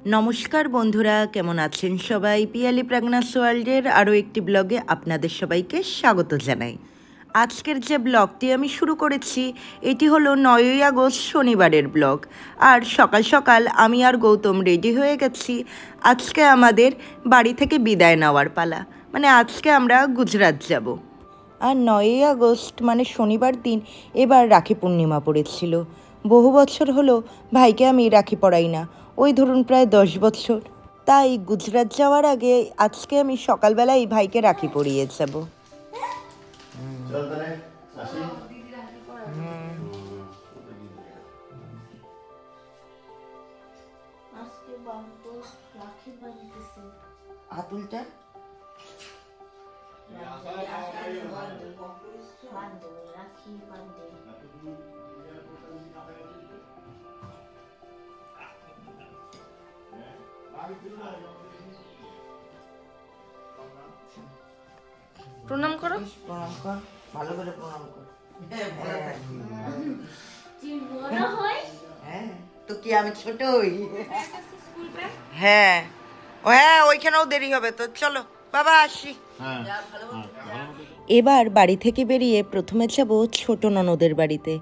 নমস্কার বন্ধুরা, কেমন আছেন সবাই? পিয়ালি প্রেগন্যান্স ওয়ার্ল্ডের আরও একটি ব্লগে আপনাদের সবাইকে স্বাগত জানাই। আজকের যে ব্লগটি আমি শুরু করেছি এটি হলো 9ই আগস্ট শনিবারের ব্লগ। আর সকাল সকাল আমি আর গৌতম রেডি হয়ে গেছি। আজকে আমাদের বাড়ি থেকে বিদায় নেওয়ার পালা, মানে আজকে আমরা গুজরাট যাব। আর 9ই আগস্ট মানে শনিবার দিন এবার রাখি পূর্ণিমা পড়েছিল। বহু বছর হলো ভাইকে আমি রাখি পরাই না, ওই ধরুন প্রায় 10 বছর। তাই গুজরাট যাওয়ার আগে আজকে আমি সকালবেলায় ভাইকে রাখি পরিয়ে যাব। আতুলটা প্রণাম করো, প্রণাম কর, ভালো করে প্রণাম কর। তো কি আমি ছোট হই? হ্যাঁ হ্যাঁ, ওইখানেও দেরি হবে তো, চলো বাবা আসি। এবার বাড়ি থেকে বেরিয়ে প্রথমে যাব ছোট ননদের বাড়িতে,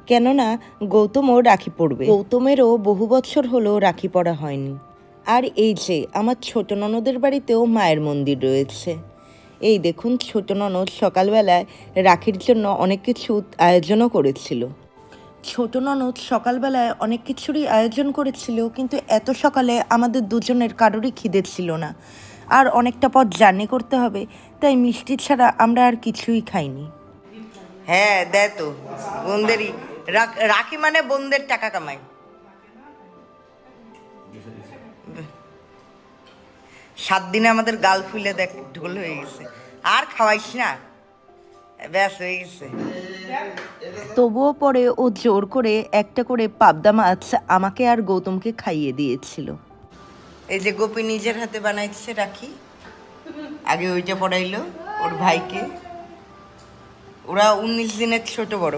কেননা গৌতমও রাখি পড়বে। গৌতমেরও বহু বছর হলো রাখি পড়া হয়নি। আর এই যে আমার ছোট ননদের বাড়িতেও মায়ের মন্দির রয়েছে। এই দেখুন, ছোট ননদ সকালবেলায় রাখির জন্য অনেক কিছু আয়োজনও করেছিল। ছোট ননদ সকালবেলায় অনেক কিছুরই আয়োজন করেছিল, কিন্তু এত সকালে আমাদের দুজনের কারোরই খিদে ছিল না। আর অনেকটা পথ জার্নি করতে হবে, তাই মিষ্টি ছাড়া আমরা আর কিছুই খাইনি। হ্যাঁ দেয় তো, বোনদেরই রাখি মানে বোনদের টাকা কামাই। 7 দিনে আমাদের গাল ফুলে দেখ ঢোল হয়ে গেছে। আর খাওয়াইস না, ব্যাস হয়ে গেছে। তবুও পরে ও জোর করে একটা করে পাবদা মাছ আমাকে আর গৌতমকে খাইয়ে দিয়েছিল। এই যে গোপী নিজের হাতে বানাইছে রাখি, আগে ওইটা পড়াইলো ওর ভাইকে। ওরা 19 দিনের ছোট বড়,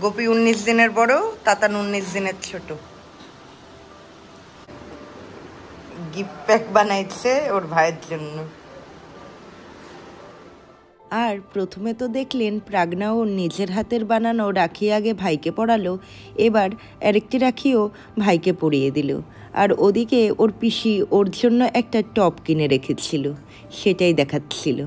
গোপী 19 দিনের বড়, তাতান 19 দিনের ছোট। গিফট প্যাক বানাইছে ওর ভাইয়ের জন্য। আর প্রথমে তো দেখলেন প্রাগনা ওর নিজের হাতের বানানো রাখি আগে ভাইকে পরালো, এবার আরেকটি রাখিও ভাইকে পরিয়ে দিল। আর ওদিকে ওর পিসি ওর জন্য একটা টপ কিনে রেখেছিল, সেটাই দেখাচ্ছিল।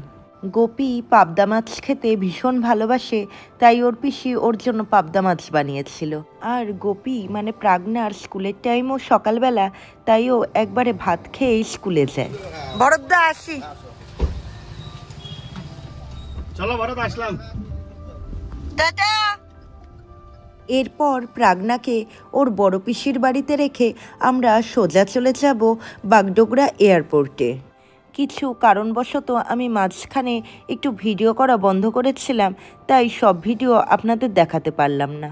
গোপী পাবদা মাছ খেতে ভীষণ ভালোবাসে, তাই ওর পিসি ওর জন্য পাবদা মাছ বানিয়েছিল। আর গোপী মানে প্রাগনার স্কুলের টাইমও সকালবেলা, তাই ও একবারে ভাত খেয়ে স্কুলে যায়। বড়দা আসি, চলো ভরত আসলাম, টাটা। এরপর প্রাগনাকে ওর বড় পিসির বাড়িতে রেখে আমরা সোজা চলে যাব বাগডোগরা এয়ারপোর্টে। কিছু কারণবশত আমি মাঝখানে একটু ভিডিও করা বন্ধ করেছিলাম, তাই সব ভিডিও আপনাদের দেখাতে পারলাম না।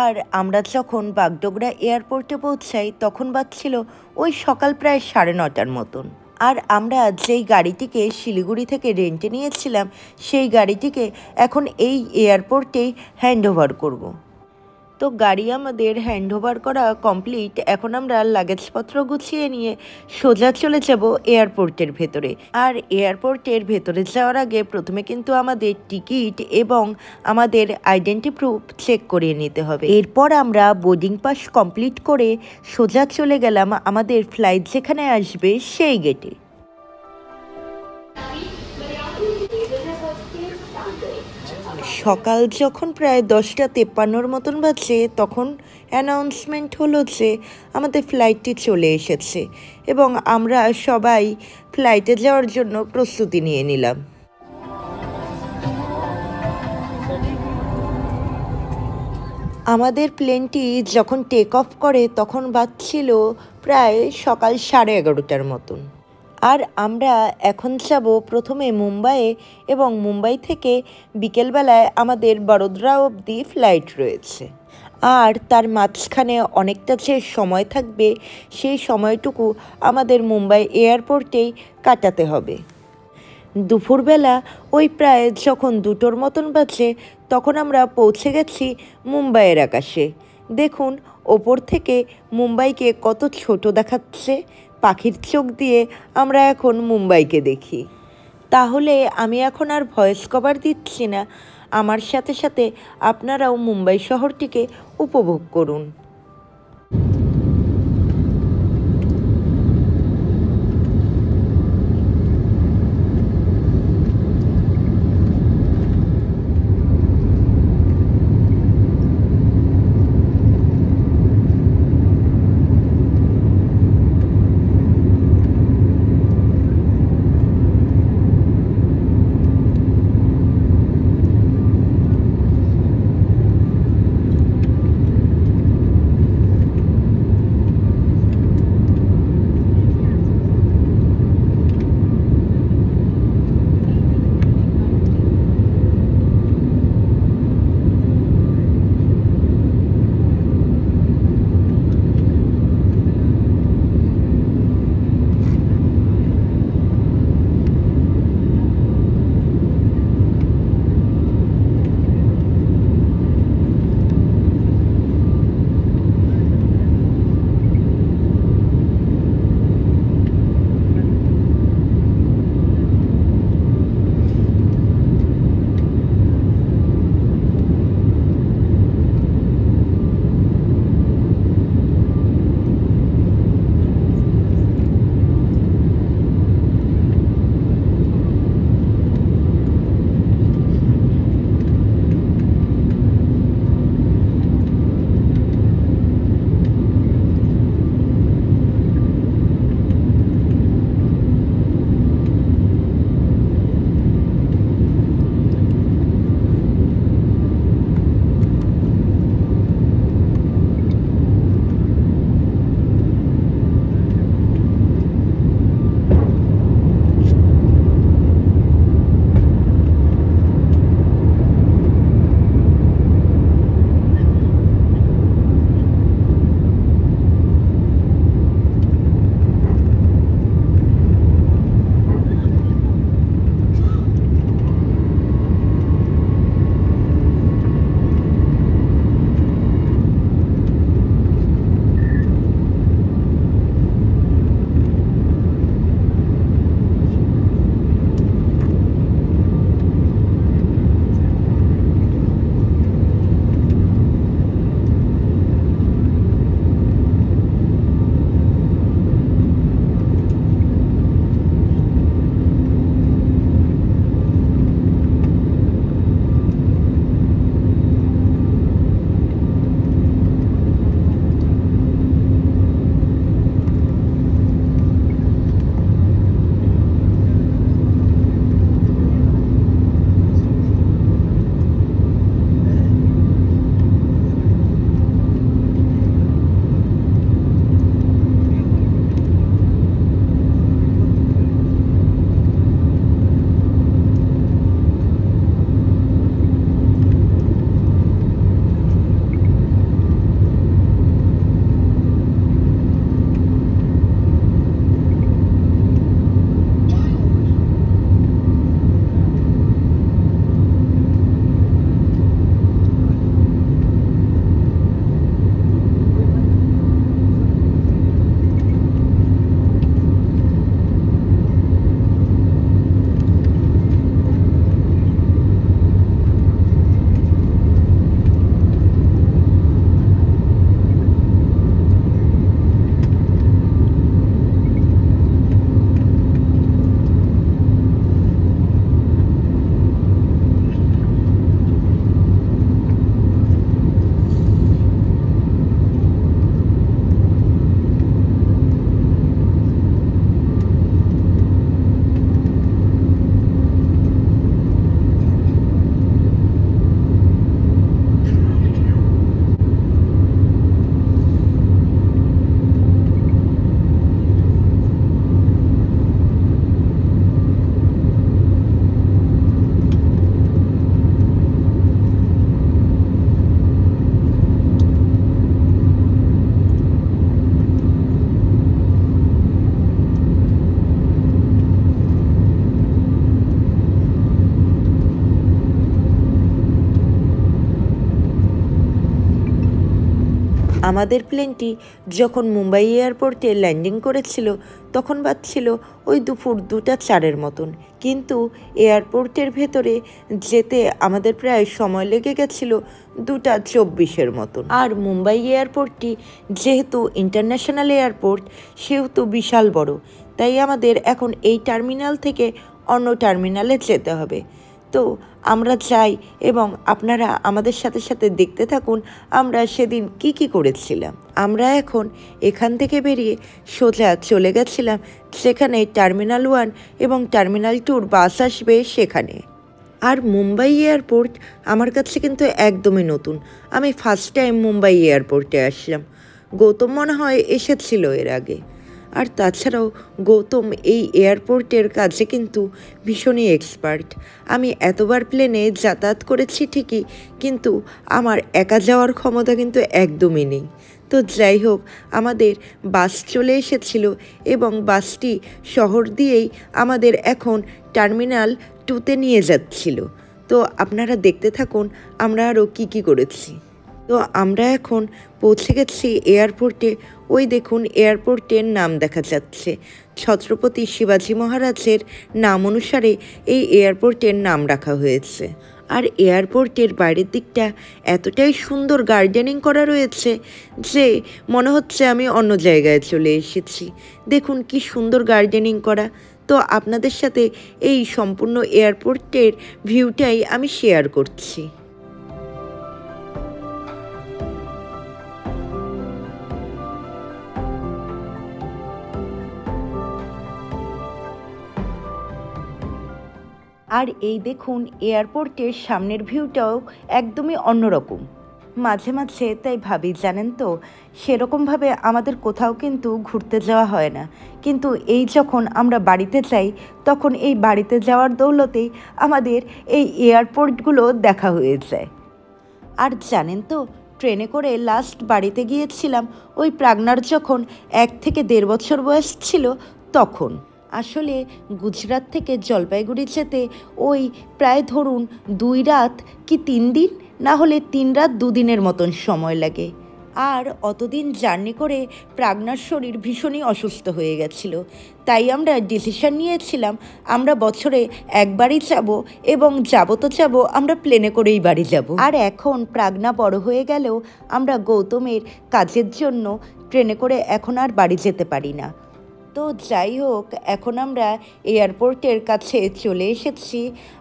আর আমরা যখন বাগডোগরা এয়ারপোর্টে পৌঁছাই তখন বাজছিল ওই সকাল প্রায় 9:30 মতন। আর আমরা যেই গাড়িটিকে শিলিগুড়ি থেকে রেন্টে নিয়েছিলাম সেই গাড়িটিকে এখন এই এয়ারপোর্টেই হ্যান্ড ওভার করবো। তো গাড়ি আমাদের হ্যান্ড ওভার করা কমপ্লিট। এখন আমরা লাগেজপত্র গুছিয়ে নিয়ে সোজা চলে যাব এয়ারপোর্টের ভেতরে। আর এয়ারপোর্টের ভেতরে যাওয়ার আগে প্রথমে কিন্তু আমাদের টিকিট এবং আমাদের আইডেন্টি প্রুফ চেক করিয়ে নিতে হবে। এরপর আমরা বোর্ডিং পাস কমপ্লিট করে সোজা চলে গেলাম আমাদের ফ্লাইট যেখানে আসবে সেই গেটে। সকাল যখন প্রায় 10:53 মতন বাজে তখন অ্যানাউন্সমেন্ট হলো যে আমাদের ফ্লাইটটি চলে এসেছে এবং আমরা সবাই ফ্লাইটে যাওয়ার জন্য প্রস্তুতি নিয়ে নিলাম। আমাদের প্লেনটি যখন টেক অফ করে তখন বাজছিল প্রায় সকাল 11:30 মতন। আর আমরা এখন যাব প্রথমে মুম্বাইয়ে, এবং মুম্বাই থেকে বিকেলবেলায় আমাদের বড়োদরা অবধি ফ্লাইট রয়েছে। আর তার মাঝখানে অনেকটা যে সময় থাকবে সেই সময়টুকু আমাদের মুম্বাই এয়ারপোর্টেই কাটাতে হবে। দুপুরবেলা ওই প্রায় যখন 2টোর মতন বাজে তখন আমরা পৌঁছে গেছি মুম্বাইয়ের আকাশে। দেখুন ওপর থেকে মুম্বাইকে কত ছোট দেখাচ্ছে। পাখির চোখ দিয়ে আমরা এখন মুম্বাইকে দেখি। তাহলে আমি এখন আর ভয়েস কভার দিচ্ছি না, আমার সাথে সাথে আপনারাও মুম্বাই শহরটিকে উপভোগ করুন। আমাদের প্লেনটি যখন মুম্বাই এয়ারপোর্টে ল্যান্ডিং করেছিল তখন বাজছিল ওই দুপুর 2:04 মতন, কিন্তু এয়ারপোর্টের ভেতরে যেতে আমাদের প্রায় সময় লেগে গেছিল 2:24 মতন। আর মুম্বাই এয়ারপোর্টটি যেহেতু ইন্টারন্যাশনাল এয়ারপোর্ট সেহেতু বিশাল বড়, তাই আমাদের এখন এই টার্মিনাল থেকে অন্য টার্মিনালে যেতে হবে। তো আমরা যাই এবং আপনারা আমাদের সাথে সাথে দেখতে থাকুন আমরা সেদিন কি করেছিলাম। আমরা এখন এখান থেকে বেরিয়ে সোজা চলে গেছিলাম সেখানে টার্মিনাল 1 এবং টার্মিনাল 2 বাস আসবে সেখানে। আর মুম্বাই এয়ারপোর্ট আমার কাছে কিন্তু একদমই নতুন, আমি ফার্স্ট টাইম মুম্বাই এয়ারপোর্টে আসলাম। গৌতম মনে হয় এসেছিল এর আগে। আর তাছাড়াও গৌতম এই এয়ারপোর্টের কাজে কিন্তু ভীষণই এক্সপার্ট। আমি এতবার প্লেনে যাতায়াত করেছি ঠিকই, কিন্তু আমার একা যাওয়ার ক্ষমতা কিন্তু একদমই নেই। তো যাই হোক, আমাদের বাস চলে এসেছিল এবং বাসটি শহর দিয়েই আমাদের এখন টার্মিনাল 2তে নিয়ে যাচ্ছিল। তো আপনারা দেখতে থাকুন আমরা আরও কি করেছি। তো আমরা এখন পৌঁছে গেছি এয়ারপোর্টে। ওই দেখুন এয়ারপোর্টের নাম দেখা যাচ্ছে, ছত্রপতি শিবাজি মহারাজের নাম অনুসারে এই এয়ারপোর্টের নাম রাখা হয়েছে। আর এয়ারপোর্টের বাইরের দিকটা এতটাই সুন্দর গার্ডেনিং করা রয়েছে যে মনে হচ্ছে আমি অন্য জায়গায় চলে এসেছি। দেখুন কি সুন্দর গার্ডেনিং করা। তো আপনাদের সাথে এই সম্পূর্ণ এয়ারপোর্টের ভিউটাই আমি শেয়ার করছি। আর এই দেখুন এয়ারপোর্টের সামনের ভিউটাও একদমই অন্যরকম। মাঝে মাঝে তাই ভাবি জানেন তো, সেরকমভাবে আমাদের কোথাও কিন্তু ঘুরতে যাওয়া হয় না, কিন্তু এই যখন আমরা বাড়িতে যাই তখন এই বাড়িতে যাওয়ার দৌলতেই আমাদের এই এয়ারপোর্টগুলো দেখা হয়ে যায়। আর জানেন তো, ট্রেনে করে লাস্ট বাড়িতে গিয়েছিলাম ওই প্রাগনার যখন 1 থেকে 1.5 বছর বয়স ছিল তখন। আসলে গুজরাট থেকে জলপাইগুড়ি যেতে ওই প্রায় ধরুন 2 রাত কি 3 দিন, না হলে 3 রাত 2 দিনের মতন সময় লাগে। আর অতদিন জার্নি করে প্রাগনার শরীর ভীষণই অসুস্থ হয়ে গেছিল, তাই আমরা ডিসিশন নিয়েছিলাম আমরা বছরে একবারই যাব এবং যাবো তো যাবো আমরা প্লেনে করেই বাড়ি যাব। আর এখন প্রাগনা বড় হয়ে গেলেও আমরা গৌতমের কাজের জন্য ট্রেনে করে এখন আর বাড়ি যেতে পারি না। তো যাই হোক, এখন আমরা এয়ারপোর্টের কাছে চলে এসেছি।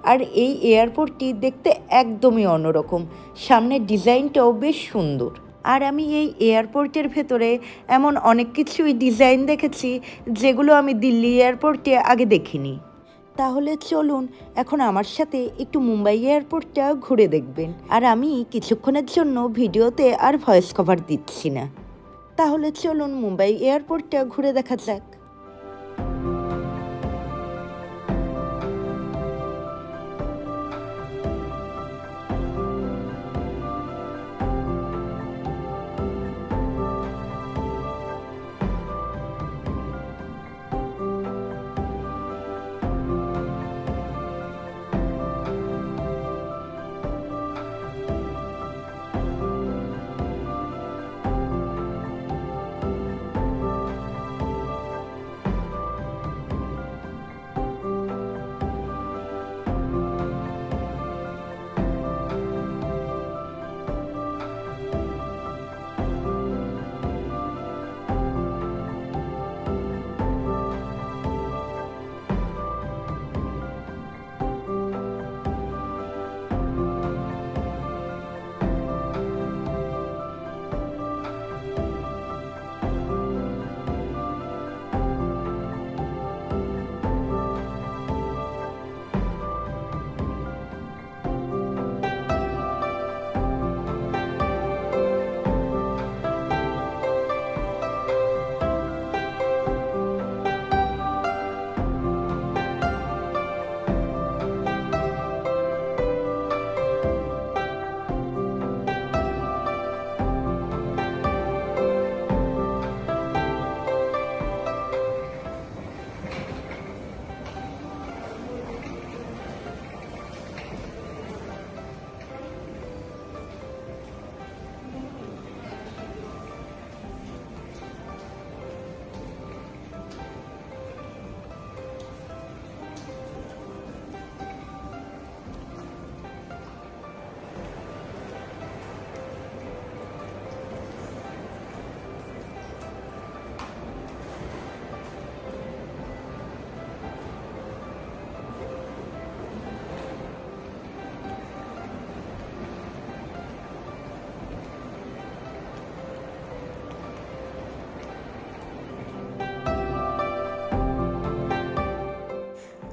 আর এই এয়ারপোর্টটি দেখতে একদমই অন্যরকম, সামনের ডিজাইনটাও বেশ সুন্দর। আর আমি এই এয়ারপোর্টের ভেতরে এমন অনেক কিছুই ডিজাইন দেখেছি যেগুলো আমি দিল্লি এয়ারপোর্টে আগে দেখিনি। তাহলে চলুন এখন আমার সাথে একটু মুম্বাই এয়ারপোর্টটা ঘুরে দেখবেন। আর আমি কিছুক্ষণের জন্য ভিডিওতে আর ভয়েস কভার দিচ্ছি না। তাহলে চলুন মুম্বাই এয়ারপোর্টটা ঘুরে দেখা যাক।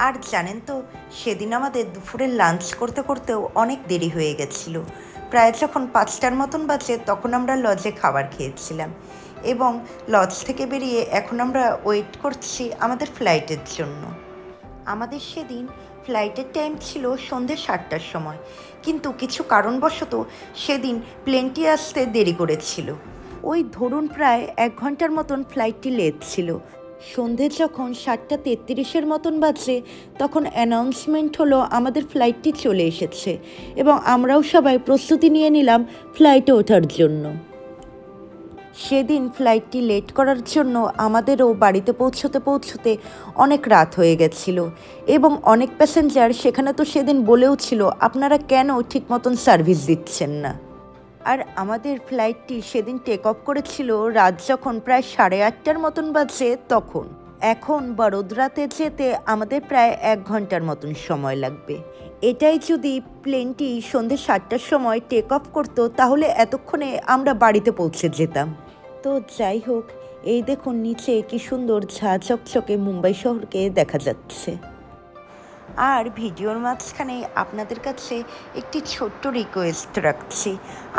আর জানেন তো, সেদিন আমাদের দুপুরের লাঞ্চ করতে করতেও অনেক দেরি হয়ে গেছিল। প্রায় যখন 5টার মতন বাজে তখন আমরা লজে খাবার খেয়েছিলাম এবং লজ থেকে বেরিয়ে এখন আমরা ওয়েট করছি আমাদের ফ্লাইটের জন্য। আমাদের সেদিন ফ্লাইটের টাইম ছিল সন্ধ্যে 7টার সময়, কিন্তু কিছু কারণবশত সেদিন প্লেনটি আসতে দেরি করেছিল। ওই ধরুন প্রায় 1 ঘন্টার মতন ফ্লাইটটি লেট ছিল। সন্ধে যখন 7:33 মতন বাজে তখন অ্যানাউন্সমেন্ট হলো আমাদের ফ্লাইটটি চলে এসেছে এবং আমরাও সবাই প্রস্তুতি নিয়ে নিলাম ফ্লাইটে ওঠার জন্য। সেদিন ফ্লাইটটি লেট করার জন্য আমাদেরও বাড়িতে পৌঁছতে অনেক রাত হয়ে গেছিল এবং অনেক প্যাসেঞ্জার সেখানে তো সেদিন বলেও ছিল আপনারা কেন ঠিক মতন সার্ভিস দিচ্ছেন না। আর আমাদের ফ্লাইটটি সেদিন টেক অফ করেছিল রাত যখন প্রায় 8:30টার মতন বাজে তখন। এখন বড়োদরাতে যেতে আমাদের প্রায় 1 ঘন্টার মতন সময় লাগবে। এটাই যদি প্লেনটি সন্ধ্যে 7টার সময় টেক অফ করতো তাহলে এতক্ষণে আমরা বাড়িতে পৌঁছে যেতাম। তো যাই হোক, এই দেখুন নিচে কি সুন্দর ঝাঁ চকচকে মুম্বাই শহরকে দেখা যাচ্ছে। আর ভিডিওর মাঝখানে আপনাদের কাছে একটি ছোট্ট রিকোয়েস্ট রাখছি,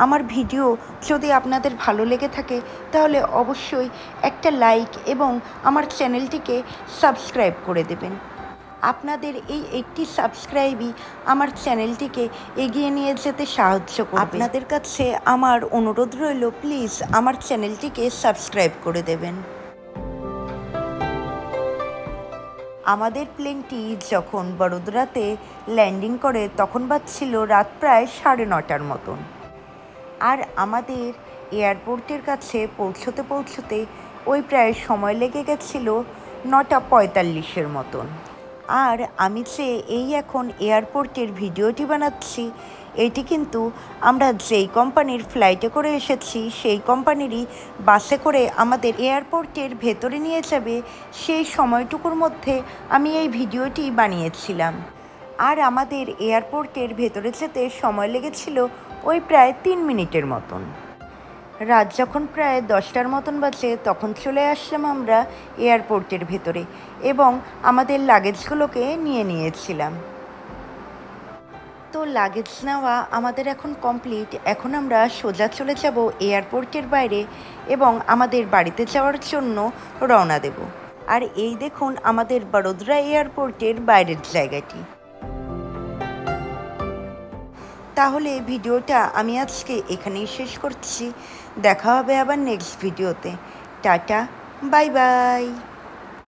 আমার ভিডিও যদি আপনাদের ভালো লেগে থাকে তাহলে অবশ্যই একটা লাইক এবং আমার চ্যানেলটিকে সাবস্ক্রাইব করে দেবেন। আপনাদের এই একটি সাবস্ক্রাইবই আমার চ্যানেলটিকে এগিয়ে নিয়ে যেতে সাহায্য করবে। আপনাদের কাছে আমার অনুরোধ রইল, প্লিজ আমার চ্যানেলটিকে সাবস্ক্রাইব করে দেবেন। আমাদের প্লেনটি যখন বড়োদরাতে ল্যান্ডিং করে তখন বাজছিল রাত প্রায় 9:30টার মতন। আর আমাদের এয়ারপোর্টের কাছে পৌঁছতে ওই প্রায় সময় লেগে গেছিল 9:45 মতন। আর আমি যে এই এখন এয়ারপোর্টের ভিডিওটি বানাচ্ছি, এটি কিন্তু আমরা যেই কোম্পানির ফ্লাইটে করে এসেছি সেই কোম্পানিরই বাসে করে আমাদের এয়ারপোর্টের ভেতরে নিয়ে যাবে, সেই সময়টুকুর মধ্যে আমি এই ভিডিওটি বানিয়েছিলাম। আর আমাদের এয়ারপোর্টের ভেতরে যেতে সময় লেগেছিল ওই প্রায় 3 মিনিটের মতন। রাত যখন প্রায় 10টার মতন বাজে তখন চলে আসলাম আমরা এয়ারপোর্টের ভেতরে এবং আমাদের লাগেজগুলোকে নিয়েছিলাম। তো লাগেজ নেওয়া আমাদের এখন কমপ্লিট। এখন আমরা সোজা চলে যাব এয়ারপোর্টের বাইরে এবং আমাদের বাড়িতে যাওয়ার জন্য রওনা দেব। আর এই দেখুন আমাদের বড়োদরা এয়ারপোর্টের বাইরের জায়গাটি। তাহলে ভিডিওটা আমি আজকে এখানেই শেষ করছি। দেখা হবে আবার নেক্সট ভিডিওতে। Tata, bye bye.